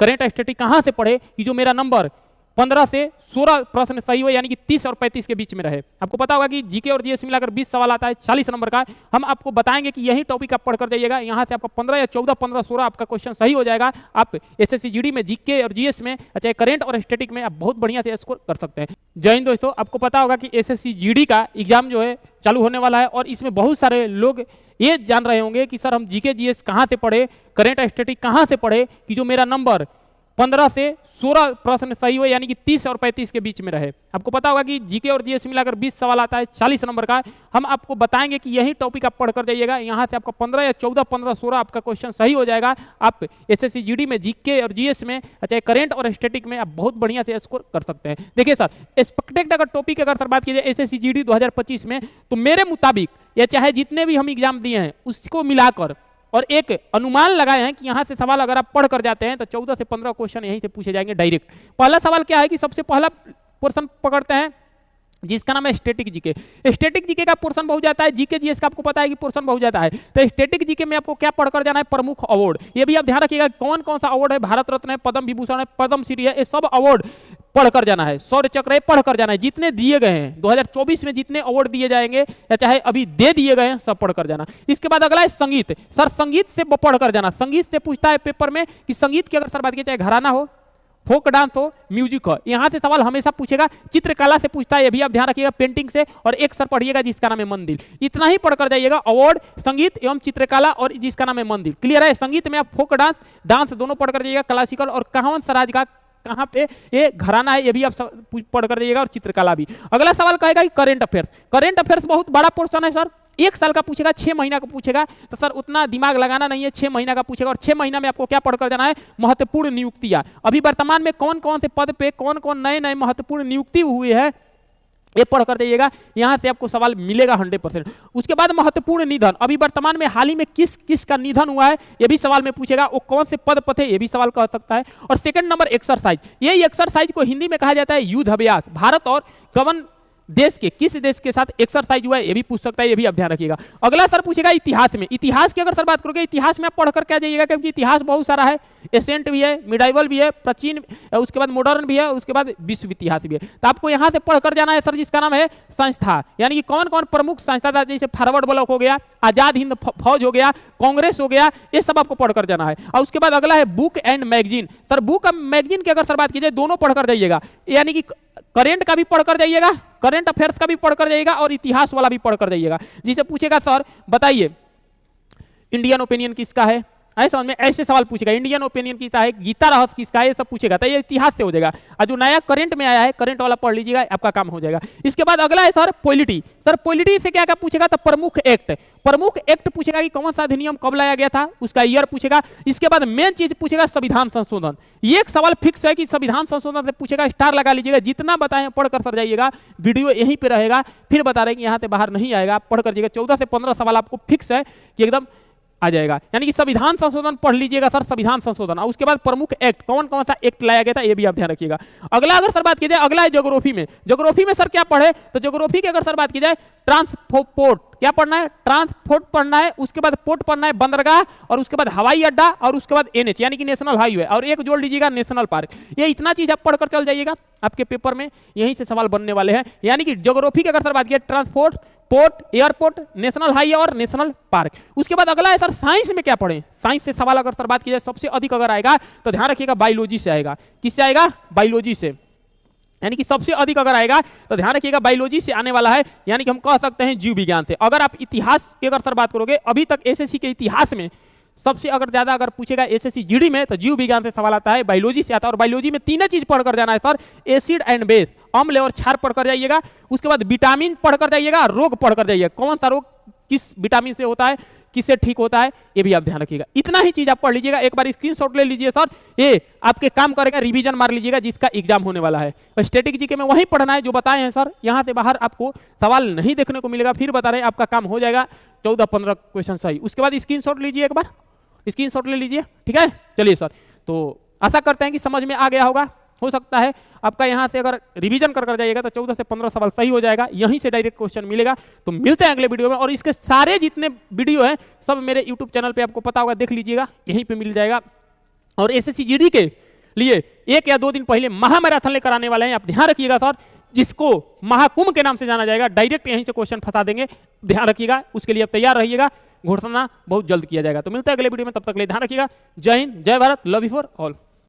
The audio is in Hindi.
करेंट स्टैटिक कहां से पढ़े कि जो मेरा नंबर 15 से 16 प्रश्न सही हो, यानी कि 30 और 35 के बीच में रहे। आपको पता होगा कि जीके और जीएस मिलाकर 20 सवाल आता है, 40 नंबर का। हम आपको बताएंगे कि यही टॉपिक आप पढ़कर जाइएगा, यहाँ से आपका 15 या 14, 15, 16 आपका क्वेश्चन सही हो जाएगा। आप एसएससी जीडी में, जीके और जीएस में, चाहे करेंट और स्टैटिक में आप बहुत बढ़िया से स्कोर कर सकते हैं। जय हिंद दोस्तों, आपको पता होगा कि एसएससी जीडी का एग्जाम जो है चालू होने वाला है और इसमें बहुत सारे लोग ये जान रहे होंगे कि सर हम जीके जीएस कहाँ से पढ़े, करेंट स्टैटिक कहाँ से पढ़े कि जो मेरा नंबर 15 से 16 प्रश्न सही हो, यानी कि 30 और 35 के बीच में रहे। आपको पता होगा कि जीके और जीएस मिलाकर 20 सवाल आता है, 40 नंबर का। हम आपको बताएंगे कि यही टॉपिक आप पढ़कर जाइएगा, यहाँ से आपका 15 या 14, 15, 16 आपका क्वेश्चन सही हो जाएगा। आप एसएससी जीडी में, जीके और जीएस में, चाहे करेंट और स्टैटिक में आप बहुत बढ़िया से स्कोर कर सकते हैं। देखिए सर, एक्सपेक्टेड अगर टॉपिक अगर सर बात की जाए एसएससी जीडी 2025 में, तो मेरे मुताबिक या चाहे जितने भी हम एग्जाम दिए हैं उसको मिलाकर और एक अनुमान लगाए हैं कि यहाँ से सवाल अगर आप पढ़ कर जाते हैं तो 14 से 15 क्वेश्चन यहीं से पूछे जाएंगे डायरेक्ट। पहला सवाल क्या है कि सबसे पहला पोर्शन पकड़ते हैं जिसका नाम है स्टैटिक जीके। स्टैटिक जीके का पोर्शन बहुत जाता है, जीके जीएस का आपको पता है कि पोर्शन बहुत जाता है। तो स्टैटिक जीके में आपको क्या पढ़कर जाना है, प्रमुख अवार्ड। ये भी आप ध्यान रखिएगा कौन कौन सा अवार्ड है, भारत रत्न है, पद्म विभूषण है, पद्म श्री है, ये सब अवार्ड पढ़कर जाना है। शौर्य चक्र पढ़कर जाना है, जितने दिए गए हैं 2024 में जितने अवार्ड दिए जाएंगे या चाहे अभी दे दिए गए हैं सब पढ़कर जाना। इसके बाद अगला है संगीत। सर संगीत से पढ़कर जाना, संगीत से पूछता है पेपर में कि संगीत की अगर सर बात की चाहे घराना हो, फोक डांस हो, म्यूजिक हो, यहाँ से सवाल हमेशा पूछेगा। चित्रकला से पूछता है, ये भी आप ध्यान रखिएगा, पेंटिंग से, और एक सर पढ़िएगा जिसका नाम है मंदिर। इतना ही पढ़कर जाइएगा, अवार्ड, संगीत एवं चित्रकला और जिसका नाम है मंदिर। क्लियर है? संगीत में आप फोक डांस दोनों पढ़कर जाइएगा, क्लासिकल और कहावन सराज का कहाँ पे ये घराना है, ये भी आप पढ़ कर जाइएगा, और चित्रकला भी। अगला सवाल कहेगा कि करंट अफेयर्स। करंट अफेयर्स बहुत बड़ा पोर्शन है सर, 1 साल का पूछेगा, 6 महीना का पूछेगा, तो सर उतना दिमाग लगाना नहीं है, 6 महीना का पूछेगा। और 6 महीना में आपको क्या पढ़कर जाना है, महत्वपूर्ण नियुक्तियां। अभी वर्तमान में कौन कौन से पद पे कौन कौन नए नए महत्वपूर्ण नियुक्ति हुई है, ये पढ़ कर जाइएगा, यहाँ से आपको सवाल मिलेगा 100%। उसके बाद महत्वपूर्ण निधन, अभी वर्तमान में हाल ही में किस किस का निधन हुआ है ये भी सवाल में पूछेगा, वो कौन से पद पर थे ये भी सवाल कह सकता है। और सेकंड नंबर एक्सरसाइज, ये एक्सरसाइज को हिंदी में कहा जाता है युद्ध अभ्यास। भारत और कौन देश के किस देश के साथ एक्सरसाइज हुआ है ये भी पूछ सकता है, ये भी आप ध्यान रखिएगा। अगला सर पूछेगा इतिहास में। इतिहास की अगर सर बात करोगे, इतिहास में आप पढ़कर क्या जाइएगा, क्योंकि इतिहास बहुत सारा है, एसेंट भी है, मिडाइवल भी है, प्राचीन, उसके बाद मॉडर्न भी है, उसके बाद विश्व इतिहास भी है। तो आपको यहाँ से पढ़कर जाना है सर जिसका नाम है संस्था, यानी कि कौन कौन प्रमुख संस्था था, जैसे फॉरवर्ड ब्लॉक हो गया, आजाद हिंद फौज हो गया, कांग्रेस हो गया, ये सब आपको पढ़कर जाना है। और उसके बाद अगला है book and magazine. Sir book और मैगजीन की अगर सर बात की जाए, दोनों पढ़कर जाइएगा, यानी कि करेंट का भी पढ़कर जाइएगा, करंट अफेयर्स का भी पढ़कर जाइएगा, और इतिहास वाला भी पढ़कर जाइएगा। जिसे पूछेगा सर बताइए इंडियन ओपिनियन किसका है, ऐसा में ऐसे सवाल पूछेगा, इंडियन ओपिनियन किसका है, गीता रहस्य किसका है, ये सब पूछेगा, तो ये इतिहास से हो जाएगा। और जो नया करंट में आया है, करंट वाला पढ़ लीजिएगा, आपका काम हो जाएगा। इसके बाद अगला है सर पॉलिटी। सर पॉलिटी से क्या क्या पूछेगा, तो प्रमुख एक्ट। प्रमुख एक्ट पूछेगा कि कौन सा अधिनियम कब लाया गया था, उसका ईयर पूछेगा। इसके बाद मेन चीज पूछेगा संविधान संशोधन। ये एक सवाल फिक्स है कि संविधान संशोधन से पूछेगा, स्टार लगा लीजिएगा, जितना बताएं पढ़कर सर जाइएगा, वीडियो यहीं पे रहेगा, फिर बता रहे हैं कि यहाँ से बाहर नहीं आएगा, पढ़ कर जाइएगा। 14 से 15 सवाल आपको फिक्स है कि एकदम आ जाएगा, यानी कि संविधान संशोधन पढ़ लीजिएगा सर, संविधान संशोधन। और उसके बाद प्रमुख एक्ट, कौन कौन सा एक्ट लाया गया था ये भी आप ध्यान रखिएगा। अगला अगर सर बात की जाए, अगला है ज्योग्राफी में। ज्योग्राफी में सर क्या पढ़े, तो ज्योग्राफी की अगर सर बात की जाए, ट्रांसपोर्ट क्या पढ़ना है, ट्रांसपोर्ट पढ़ना है। उसके बाद पोर्ट पढ़ना है, बंदरगाह, और उसके बाद हवाई अड्डा, और उसके बाद एनएच यानी कि नेशनल हाईवे, और एक जोड़ लीजिएगा नेशनल पार्क। ये इतना चीज आप पढ़कर चल जाइएगा, आपके पेपर में यहीं से सवाल बनने वाले हैं। यानी कि ज्योग्राफी की अगर सर बात की, transport, port, airport, national highway और नेशनल पार्क। उसके बाद अगला है सर साइंस में क्या पढ़ें। साइंस से सवाल अगर सर बात की जाए, सबसे अधिक अगर आएगा तो ध्यान रखिएगा बायोलॉजी से आएगा। किससे आएगा, बायोलॉजी से, यानी कि सबसे अधिक अगर आएगा तो ध्यान रखिएगा बायोलॉजी से आने वाला है, यानी कि हम कह सकते हैं जीव विज्ञान से। अगर आप इतिहास की अगर सर बात करोगे, अभी तक एसएससी के इतिहास में सबसे अगर ज्यादा अगर पूछेगा एसएससी जीडी में, तो जीव विज्ञान से सवाल आता है, बायोलॉजी से आता है। और बायोलॉजी में तीन चीज पढ़कर जाना है सर, एसिड एंड बेस, अम्ल और क्षार पढ़कर जाइएगा। उसके बाद विटामिन पढ़कर जाइएगा, रोग पढ़कर जाइएगा, कौन सा रोग किस विटामिन से होता है, किससे ठीक होता है, ये भी आप ध्यान रखिएगा। इतना ही चीज आप पढ़ लीजिएगा, एक बार स्क्रीनशॉट ले लीजिए सर, ये आपके काम करेगा, रिवीजन मार लीजिएगा जिसका एग्जाम होने वाला है। स्टैटिक जीके में वही पढ़ना है जो बताए हैं सर, यहाँ से बाहर आपको सवाल नहीं देखने को मिलेगा। फिर बता रहे हैं आपका काम हो जाएगा 14-15 क्वेश्चन सही। उसके बाद स्क्रीनशॉट लीजिए, एक बार स्क्रीनशॉट ले लीजिए, ठीक है। चलिए सर, तो आशा करते हैं कि समझ में आ गया होगा। हो सकता है आपका यहाँ से अगर रिवीजन कर जाइएगा तो 14 से 15 सवाल सही हो जाएगा, यहीं से डायरेक्ट क्वेश्चन मिलेगा। तो मिलते हैं अगले वीडियो में, और इसके सारे जितने वीडियो हैं सब मेरे यूट्यूब चैनल पे आपको पता होगा, देख लीजिएगा, यहीं पे मिल जाएगा। और एसएससी जीडी के लिए 1 या 2 दिन पहले महामैराथन लेकर आने वाले हैं। आप ध्यान रखिएगा सर, जिसको महाकुंभ के नाम से जाना जाएगा, डायरेक्ट यहीं से क्वेश्चन फंसा देंगे, ध्यान रखिएगा। उसके लिए आप तैयार रहिएगा, घोषणा बहुत जल्द किया जाएगा। तो मिलता है अगले वीडियो में, तब तक के लिए ध्यान रखिएगा। जय हिंद, जय Bharat, love you for all.